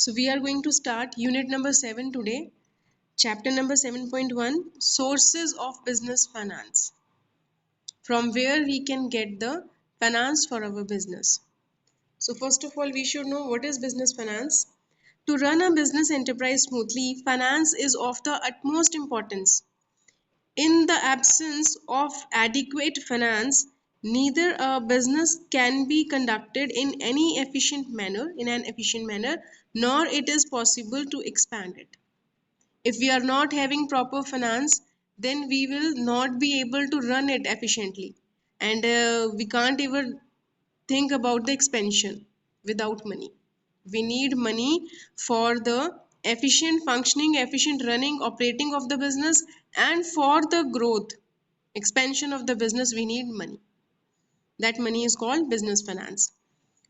So we are going to start unit number 7 today, chapter number 7.1, sources of business finance, from where we can get the finance for our business. So first of all, we should know what is business finance. To run a business enterprise smoothly, finance is of the utmost importance. In the absence of adequate finance, neither a business can be conducted in an efficient manner, nor it is possible to expand it. If we are not having proper finance, then we will not be able to run it efficiently, and we can't even think about the expansion without money. We need money for the efficient functioning, efficient running, operating of the business, and for the growth, expansion of the business, we need money. That money is called business finance.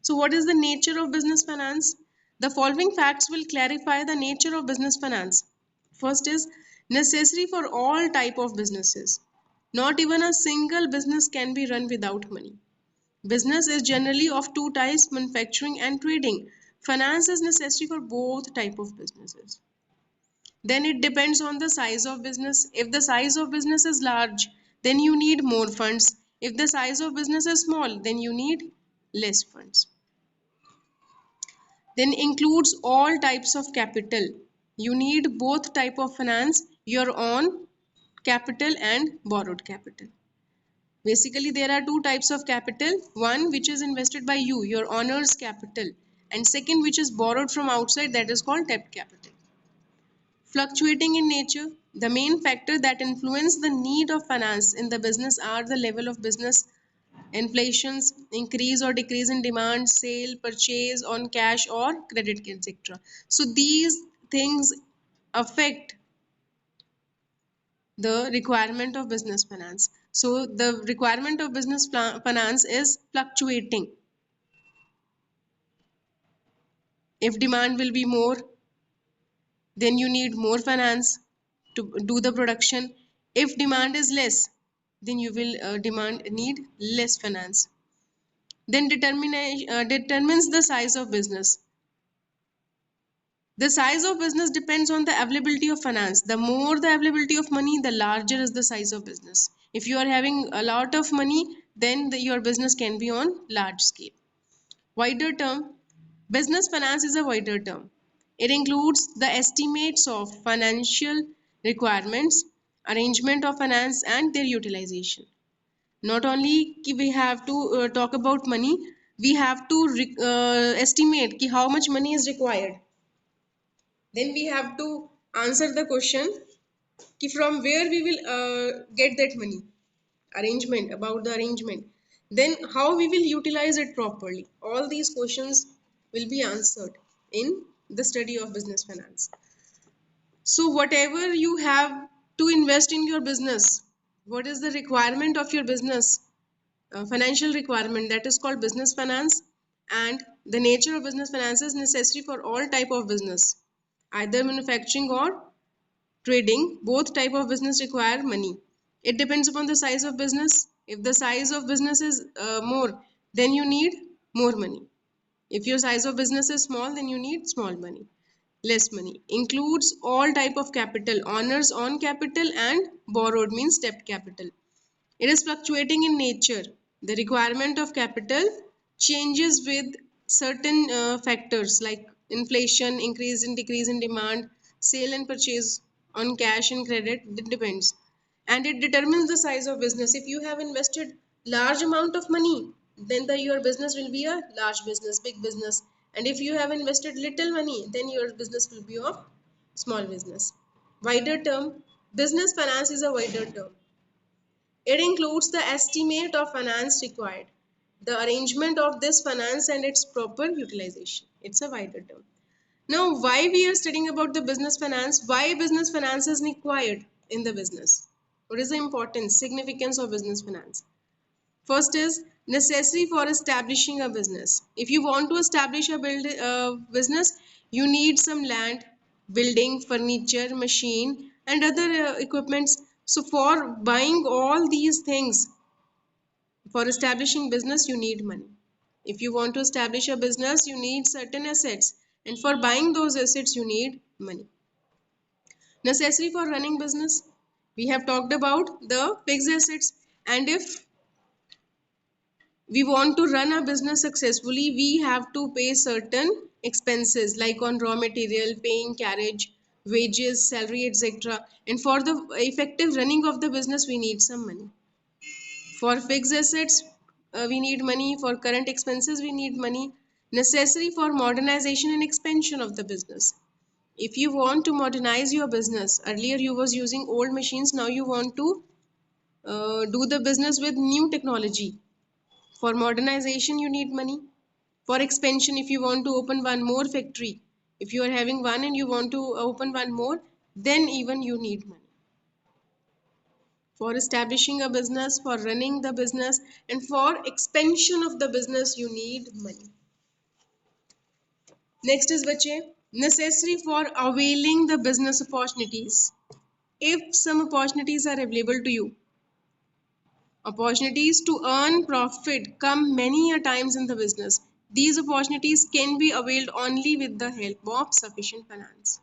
So what is the nature of business finance? The following facts will clarify the nature of business finance. First is necessary for all type of businesses. Not even a single business can be run without money. Business is generally of two types, manufacturing and trading. Finance is necessary for both type of businesses. Then it depends on the size of business. If the size of business is large, then you need more funds. If the size of business is small, then you need less funds. Then includes all types of capital. You need both type of finance, your own capital and borrowed capital. Basically, there are two types of capital. One which is invested by you, your owner's capital, and second which is borrowed from outside, that is called debt capital. Fluctuating in nature, the main factor that influence the need of finance in the business are the level of business, inflations, increase or decrease in demand, sale, purchase on cash or credit, etc. So these things affect the requirement of business finance. So the requirement of business finance is fluctuating. If demand will be more, then you need more finance to do the production. If demand is less, then you will need less finance. Then determines the size of business. The size of business depends on the availability of finance. The more the availability of money, the larger is the size of business. If you are having a lot of money, then your business can be on large scale. Wider term, business finance is a wider term. It includes the estimates of financial requirements, arrangement of finance and their utilization. Not only we have to talk about money, we have to estimate how much money is required. Then we have to answer the question from where we will get that money, about the arrangement, then how we will utilize it properly. All these questions will be answered in the study of business finance. So whatever you have to invest in your business, what is the requirement of your business, financial requirement, that is called business finance. And the nature of business finance is necessary for all type of business, either manufacturing or trading. Both type of business require money. It depends upon the size of business. If the size of business is more, then you need more money. If your size of business is small, then you need small money, less money. Includes all type of capital, owner's own capital and borrowed means debt capital. It is fluctuating in nature. The requirement of capital changes with certain factors like inflation, increase and decrease in demand, sale and purchase on cash and credit. It depends. And it determines the size of business. If you have invested large amount of money, then your business will be a large business, big business. And if you have invested little money, then your business will be of small business. Wider term, business finance is a wider term. It includes the estimate of finance required, the arrangement of this finance and its proper utilization. It's a wider term. Now, why we are studying about the business finance? Why business finance is required in the business? What is the importance, significance of business finance? First is necessary for establishing a business. If you want to establish a business, you need some land, building, furniture, machine, and other equipments. So for buying all these things, for establishing business, you need money. If you want to establish a business, you need certain assets. And for buying those assets, you need money. Necessary for running business. We have talked about the fixed assets. And if we want to run a business successfully, we have to pay certain expenses like on raw material, paying carriage, wages, salary, etc. And for the effective running of the business, we need some money. For fixed assets, we need money. For current expenses, we need money. Necessary for modernization and expansion of the business. If you want to modernize your business, earlier you was using old machines, now you want to do the business with new technology. For modernization, you need money. For expansion, if you want to open one more factory, if you are having one and you want to open one more, then even you need money. For establishing a business, for running the business, and for expansion of the business, you need money. Next is bache, necessary for availing the business opportunities. If some opportunities are available to you, opportunities to earn profit come many a times in the business. These opportunities can be availed only with the help of sufficient finance.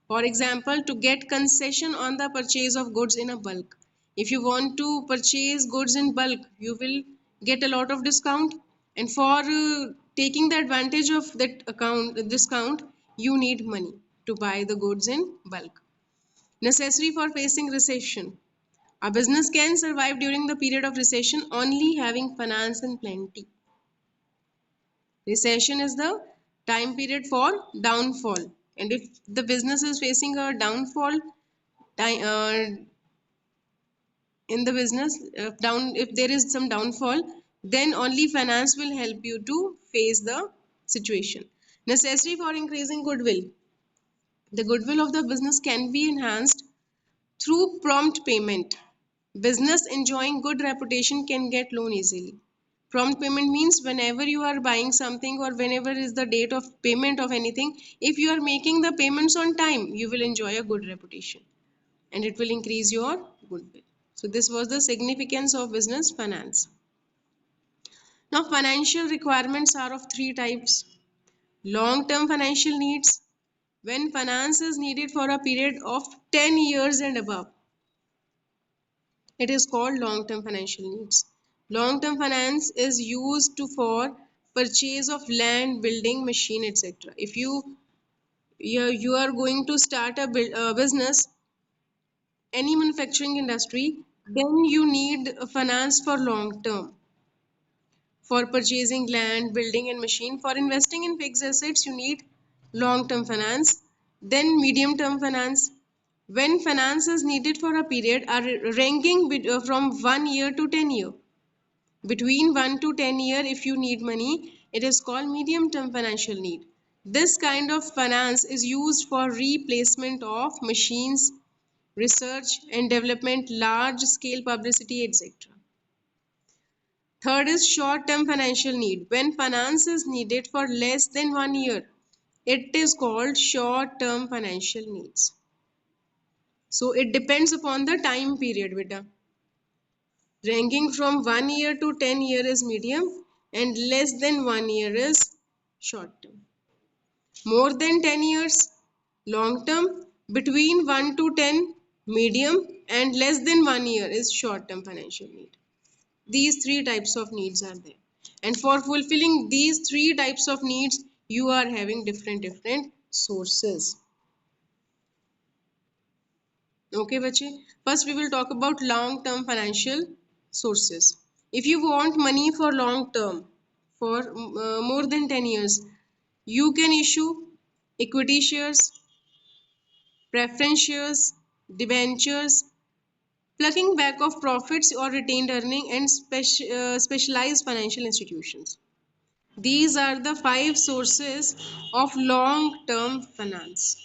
For example, to get concession on the purchase of goods in a bulk. If you want to purchase goods in bulk, you will get a lot of discount. And for taking the advantage of that discount, you need money to buy the goods in bulk. Necessary for facing recession. A business can survive during the period of recession only having finance in plenty. Recession is the time period for downfall. And if the business is facing a downfall in the business, if there is some downfall, then only finance will help you to face the situation. Necessary for increasing goodwill. The goodwill of the business can be enhanced through prompt payment. Business enjoying good reputation can get loan easily. Prompt payment means whenever you are buying something or whenever is the date of payment of anything, if you are making the payments on time, you will enjoy a good reputation and it will increase your goodwill. So this was the significance of business finance. Now financial requirements are of three types. Long-term financial needs, when finance is needed for a period of 10 years and above. It is called long-term financial needs. Long-term finance is used for purchase of land, building, machine, etc. If you are going to start a business, any manufacturing industry, then you need finance for long term. For purchasing land, building, and machine. For investing in fixed assets, you need long-term finance. Then medium-term finance. When finance is needed for a period, are ranging from 1 year to 10 years. Between 1 to 10 years, if you need money, it is called medium term financial need. This kind of finance is used for replacement of machines, research and development, large scale publicity, etc. Third is short term financial need. When finance is needed for less than 1 year, it is called short term financial needs. So it depends upon the time period, beta. Ranging from 1 year to 10 years is medium and less than 1 year is short term. More than 10 years, long term. Between 1 to 10, medium, and less than 1 year is short term financial need. These three types of needs are there. And for fulfilling these three types of needs, you are having different sources. Okay, bache. First, we will talk about long-term financial sources. If you want money for long term, for more than 10 years, you can issue equity shares, preference shares, debentures, plucking back of profits or retained earning, and specialized financial institutions. These are the five sources of long-term finance.